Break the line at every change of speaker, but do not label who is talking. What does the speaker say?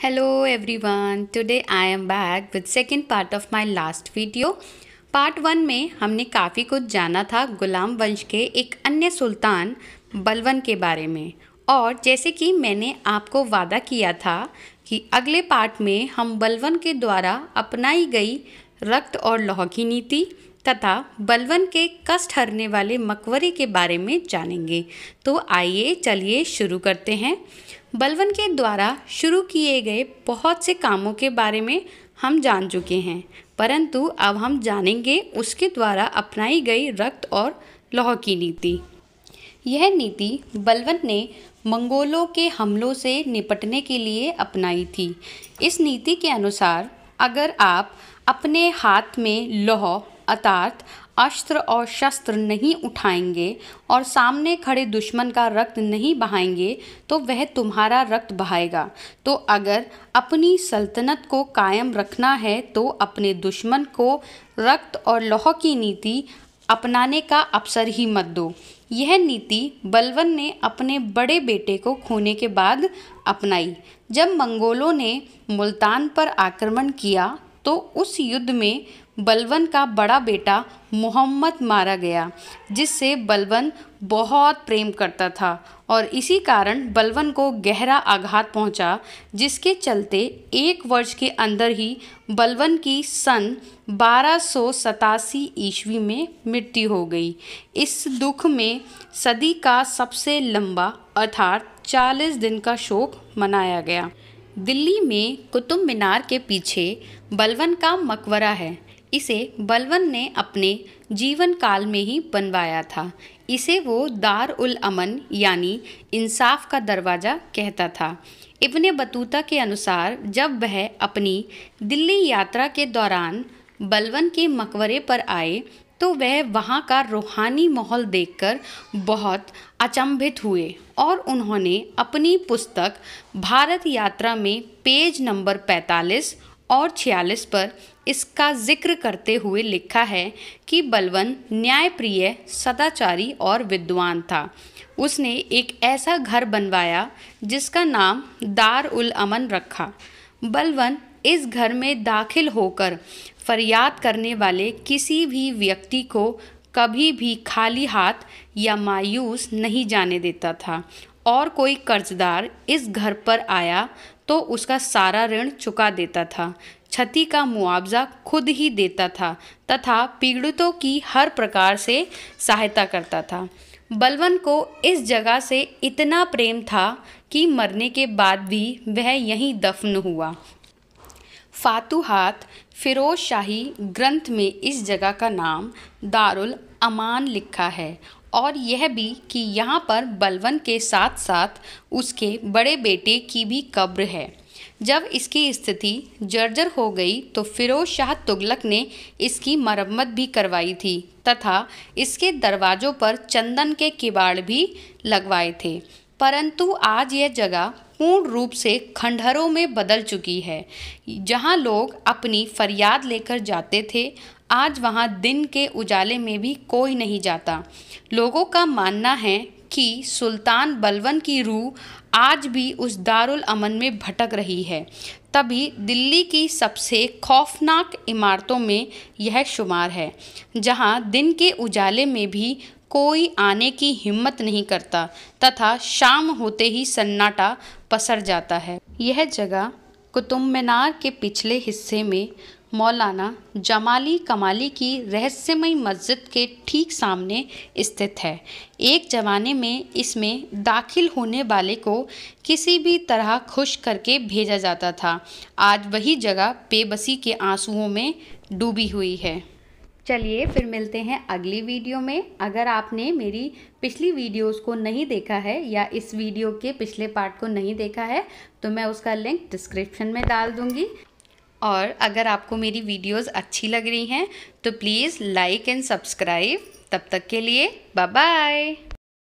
Hello everyone, today I am back with second part of my last video. Part 1 में हमने काफ़ी कुछ जाना था गुलाम वंश के एक अन्य सुल्तान बलवन के बारे में, और जैसे कि मैंने आपको वादा किया था कि अगले पार्ट में हम बलवन के द्वारा अपनाई गई रक्त और लौह की नीति तथा बलवन के कष्ट हरने वाले मकबरे के बारे में जानेंगे। तो आइए चलिए शुरू करते हैं। बलवन के द्वारा शुरू किए गए बहुत से कामों के बारे में हम जान चुके हैं, परंतु अब हम जानेंगे उसके द्वारा अपनाई गई रक्त और लौह की नीति। यह नीति बलवन ने मंगोलों के हमलों से निपटने के लिए अपनाई थी। इस नीति के अनुसार अगर आप अपने हाथ में लौह अर्थात अस्त्र और शस्त्र नहीं उठाएंगे और सामने खड़े दुश्मन का रक्त नहीं बहाएंगे तो वह तुम्हारा रक्त बहाएगा। तो अगर अपनी सल्तनत को कायम रखना है तो अपने दुश्मन को रक्त और लौह की नीति अपनाने का अवसर ही मत दो। यह नीति बलवन ने अपने बड़े बेटे को खोने के बाद अपनाई। जब मंगोलों ने मुल्तान पर आक्रमण किया तो उस युद्ध में बलवन का बड़ा बेटा मोहम्मद मारा गया, जिससे बलवन बहुत प्रेम करता था और इसी कारण बलवन को गहरा आघात पहुंचा, जिसके चलते 1 वर्ष के अंदर ही बलवन की सन 1287 ईस्वी में मृत्यु हो गई। इस दुख में सदी का सबसे लंबा अर्थात 40 दिन का शोक मनाया गया। दिल्ली में कुतुब मीनार के पीछे बलवन का मकबरा है। इसे बलवन ने अपने जीवन काल में ही बनवाया था। इसे वो दार उल अमन यानी इंसाफ का दरवाज़ा कहता था। इब्ने बतूता के अनुसार जब वह अपनी दिल्ली यात्रा के दौरान बलवन के मकबरे पर आए तो वह वहाँ का रूहानी माहौल देखकर बहुत अचंभित हुए और उन्होंने अपनी पुस्तक भारत यात्रा में पेज नंबर 45 और 46 पर इसका जिक्र करते हुए लिखा है कि बलवन न्यायप्रिय, सदाचारी और विद्वान था। उसने एक ऐसा घर बनवाया जिसका नाम दार उल अमन रखा। बलवन इस घर में दाखिल होकर फरियाद करने वाले किसी भी व्यक्ति को कभी भी खाली हाथ या मायूस नहीं जाने देता था, और कोई कर्जदार इस घर पर आया तो उसका सारा ऋण चुका देता था, क्षति का मुआवजा खुद ही देता था तथा पीड़ितों की हर प्रकार से सहायता करता था। बलवन को इस जगह से इतना प्रेम था कि मरने के बाद भी वह यहीं दफन हुआ। फातुहात फिरोज शाही ग्रंथ में इस जगह का नाम दारुल अमान लिखा है, और यह भी कि यहाँ पर बलवन के साथ साथ उसके बड़े बेटे की भी कब्र है। जब इसकी स्थिति जर्जर हो गई तो फिरोज शाह तुगलक ने इसकी मरम्मत भी करवाई थी तथा इसके दरवाज़ों पर चंदन के किवाड़ भी लगवाए थे, परंतु आज यह जगह पूर्ण रूप से खंडहरों में बदल चुकी है। जहां लोग अपनी फरियाद लेकर जाते थे, आज वहां दिन के उजाले में भी कोई नहीं जाता। लोगों का मानना है कि सुल्तान बलवन की रूह आज भी उस दारुल अमन में भटक रही है। तभी दिल्ली की सबसे खौफनाक इमारतों में यह शुमार है, जहां दिन के उजाले में भी कोई आने की हिम्मत नहीं करता तथा शाम होते ही सन्नाटा पसर जाता है। यह जगह कुतुब मीनार के पिछले हिस्से में मौलाना जमाली कमाली की रहस्यमय मस्जिद के ठीक सामने स्थित है। एक ज़माने में इसमें दाखिल होने वाले को किसी भी तरह खुश करके भेजा जाता था। आज वही जगह बेबसी के आंसुओं में डूबी हुई है। चलिए फिर मिलते हैं अगली वीडियो में। अगर आपने मेरी पिछली वीडियोस को नहीं देखा है या इस वीडियो के पिछले पार्ट को नहीं देखा है तो मैं उसका लिंक डिस्क्रिप्शन में डाल दूँगी। और अगर आपको मेरी वीडियोस अच्छी लग रही हैं तो प्लीज़ लाइक एंड सब्सक्राइब। तब तक के लिए बाय बाय।